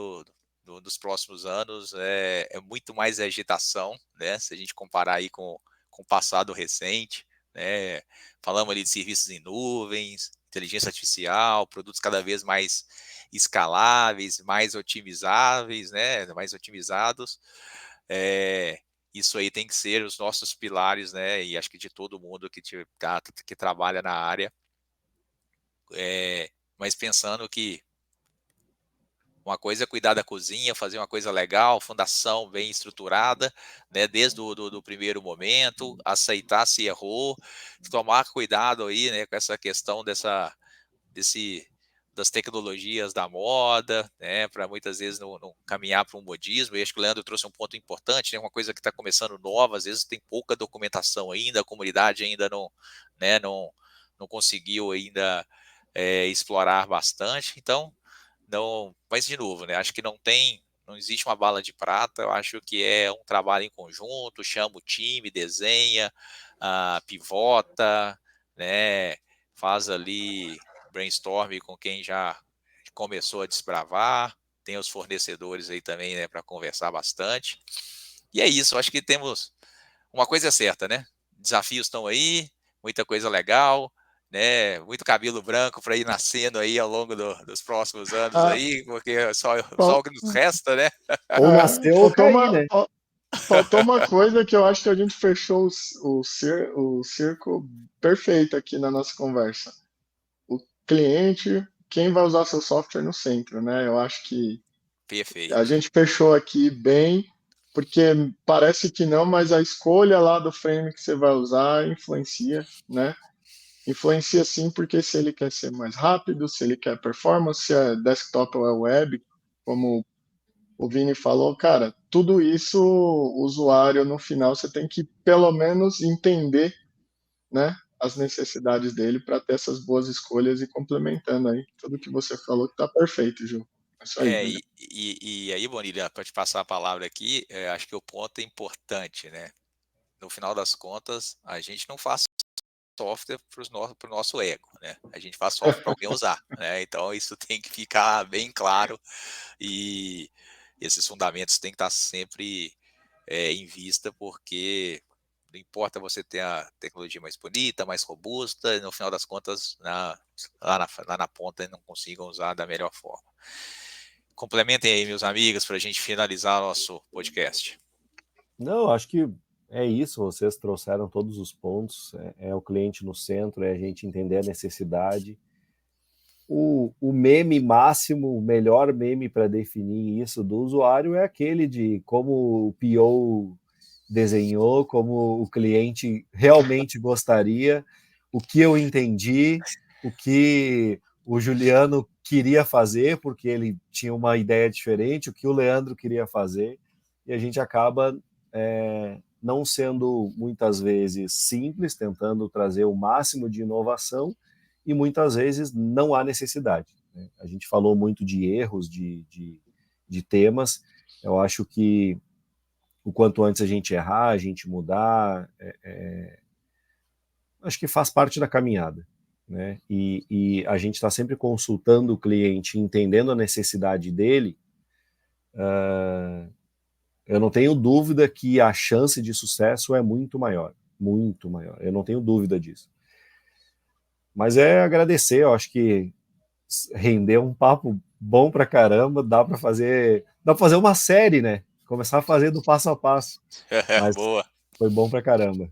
nos próximos anos é muito mais agitação, né? Se a gente comparar aí com o passado recente, né? Falamos ali de serviços em nuvens, inteligência artificial, produtos cada vez mais escaláveis, mais otimizáveis, né? Mais otimizados. Isso aí tem que ser os nossos pilares, né? E acho que de todo mundo que trabalha na área. Mas pensando que uma coisa é cuidar da cozinha, fazer uma coisa legal, fundação bem estruturada, né, desde do primeiro momento, aceitar se errou, tomar cuidado aí, né, com essa questão das tecnologias da moda, né, para muitas vezes não caminhar para um modismo. E acho que o Leandro trouxe um ponto importante, né, uma coisa que está começando nova, às vezes tem pouca documentação ainda, a comunidade ainda não conseguiu ainda explorar bastante. Então, não, mas de novo, né? Acho que não existe uma bala de prata. Eu acho que é um trabalho em conjunto. Chama o time, desenha, pivota, né? Faz ali brainstorm com quem já começou a desbravar, tem os fornecedores aí também, né, para conversar bastante. E é isso, acho que temos uma coisa certa, né? Desafios estão aí, muita coisa legal, né? Muito cabelo branco para ir nascendo aí ao longo dos próximos anos Ah, aí, porque é só fal- o que nos resta, né? Ou nasceu ou faltou cair, né? faltou uma coisa que eu acho que a gente fechou o circo perfeito aqui na nossa conversa. O cliente, quem vai usar seu software no centro, né? Eu acho que a Perfeito. gente fechou aqui bem, porque parece que não, mas a escolha lá do frame que você vai usar influencia, né? Influencia sim, porque se ele quer ser mais rápido, se ele quer performance, se é desktop ou é web, como o Vini falou, cara, tudo isso o usuário no final você tem que pelo menos entender, né, as necessidades dele para ter essas boas escolhas e complementando aí tudo que você falou que tá perfeito, Ju. É isso aí, É, velho. e aí, Bonilha, para te passar a palavra aqui, acho que o ponto é importante, né? No final das contas, a gente não faz software para o nosso ego, né? A gente faz software para alguém usar, né? Então isso tem que ficar bem claro e esses fundamentos têm que estar sempre em vista, porque não importa você ter a tecnologia mais bonita, mais robusta, no final das contas, lá na ponta não consigam usar da melhor forma. Complementem aí, meus amigos, para a gente finalizar nosso podcast. Não, acho que é isso, vocês trouxeram todos os pontos, é o cliente no centro, é a gente entender a necessidade. O meme máximo, o melhor meme para definir isso do usuário é aquele de como o PO desenhou, como o cliente realmente gostaria, o que eu entendi, o que o Juliano queria fazer, porque ele tinha uma ideia diferente, o que o Leandro queria fazer, e a gente acaba não sendo muitas vezes simples, tentando trazer o máximo de inovação, e muitas vezes não há necessidade, né? A gente falou muito de erros, de temas, eu acho que o quanto antes a gente errar, a gente mudar, acho que faz parte da caminhada, né? E a gente está sempre consultando o cliente, entendendo a necessidade dele. Eu não tenho dúvida que a chance de sucesso é muito maior, muito maior. Eu não tenho dúvida disso. Mas é agradecer, eu acho que rendeu um papo bom pra caramba, dá pra fazer uma série, né? Começar a fazer do passo a passo. Mas Boa. foi bom pra caramba.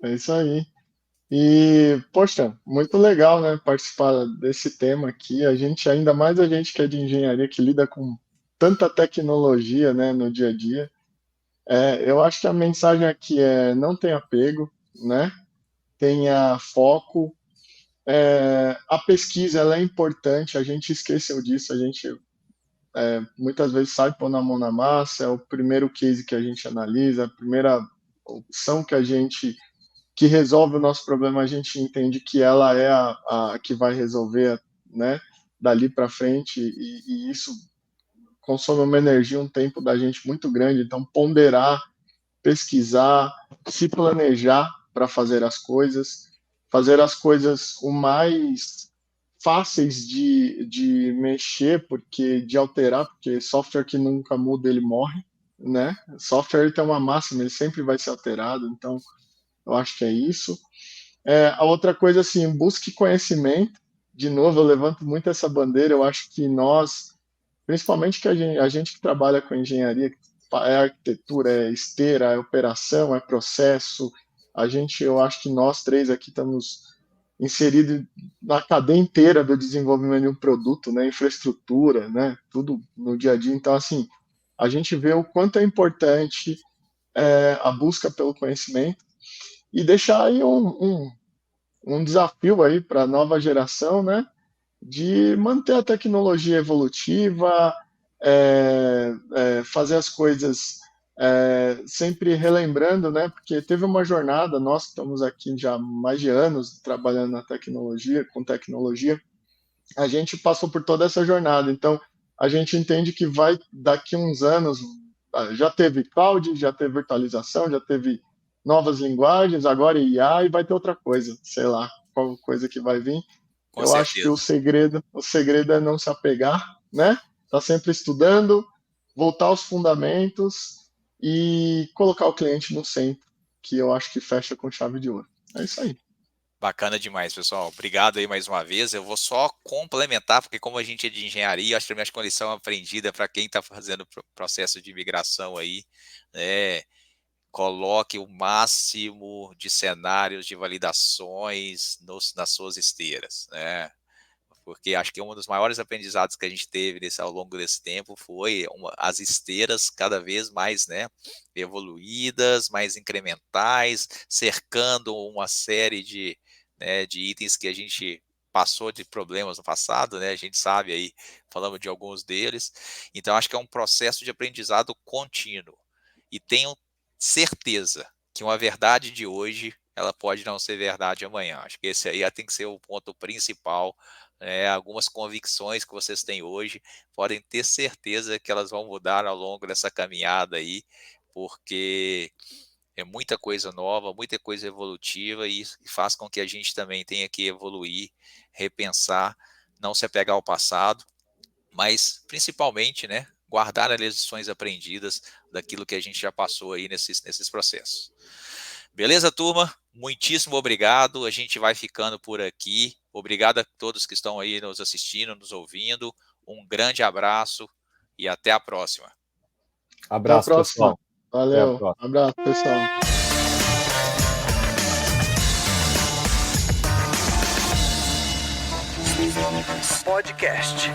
É isso aí. E, poxa, muito legal, né, participar desse tema aqui. A gente, ainda mais a gente que é de engenharia, que lida com tanta tecnologia, né, no dia a dia. Eu acho que a mensagem aqui é não tenha apego, né? Tenha foco. A pesquisa ela é importante, a gente esqueceu disso, a gente muitas vezes sabe pôr na mão na massa, é o primeiro case que a gente analisa, a primeira opção que resolve o nosso problema, a gente entende que ela é a que vai resolver, né, dali para frente, e isso consome uma energia, um tempo da gente muito grande, então ponderar, pesquisar, se planejar para fazer as coisas o mais fáceis de mexer, porque de alterar, porque software que nunca muda, ele morre, né? Software ele tem uma máxima, ele sempre vai ser alterado, então eu acho que é isso. A outra coisa, assim, busque conhecimento. De novo, eu levanto muito essa bandeira, eu acho que nós, principalmente que a gente que trabalha com engenharia, é arquitetura, é esteira, é operação, é processo, eu acho que nós três aqui estamos inseridos na cadeia inteira do desenvolvimento de um produto, né, infraestrutura, né, tudo no dia a dia. Então, assim, a gente vê o quanto é importante a busca pelo conhecimento e deixar aí um desafio aí para a nova geração, né, de manter a tecnologia evolutiva, fazer as coisas sempre relembrando, né? Porque teve uma jornada, nós que estamos aqui já há mais de anos trabalhando na tecnologia, com tecnologia, a gente passou por toda essa jornada. Então, a gente entende que vai, daqui uns anos, já teve cloud, já teve virtualização, já teve novas linguagens, agora IA e vai ter outra coisa, sei lá, qual coisa que vai vir. Com Eu acho que o segredo é não se apegar, né? Tá sempre estudando, voltar aos fundamentos e colocar o cliente no centro, que eu acho que fecha com chave de ouro. É isso aí. Bacana demais, pessoal. Obrigado aí mais uma vez. Eu vou só complementar, porque como a gente é de engenharia, acho que a minha lição aprendida para quem está fazendo processo de migração aí, né? Coloque o máximo de cenários de validações nas suas esteiras, né? Porque acho que um dos maiores aprendizados que a gente teve ao longo desse tempo foi as esteiras cada vez mais, né, evoluídas, mais incrementais, cercando uma série de, né, de itens que a gente passou de problemas no passado, né? A gente sabe aí, falamos de alguns deles. Então, acho que é um processo de aprendizado contínuo. E tenho certeza que uma verdade de hoje, ela pode não ser verdade amanhã. Acho que esse aí tem que ser o ponto principal. Algumas convicções que vocês têm hoje, podem ter certeza que elas vão mudar ao longo dessa caminhada aí, porque é muita coisa nova, muita coisa evolutiva, e isso faz com que a gente também tenha que evoluir, repensar, não se apegar ao passado, mas principalmente, né, guardar as lições aprendidas daquilo que a gente já passou aí nesses processos. Beleza, turma? Muitíssimo obrigado. A gente vai ficando por aqui. Obrigado a todos que estão aí nos assistindo, nos ouvindo. Um grande abraço e até a próxima. Abraço, Até a próxima. pessoal. Valeu. Abraço, pessoal. Podcast.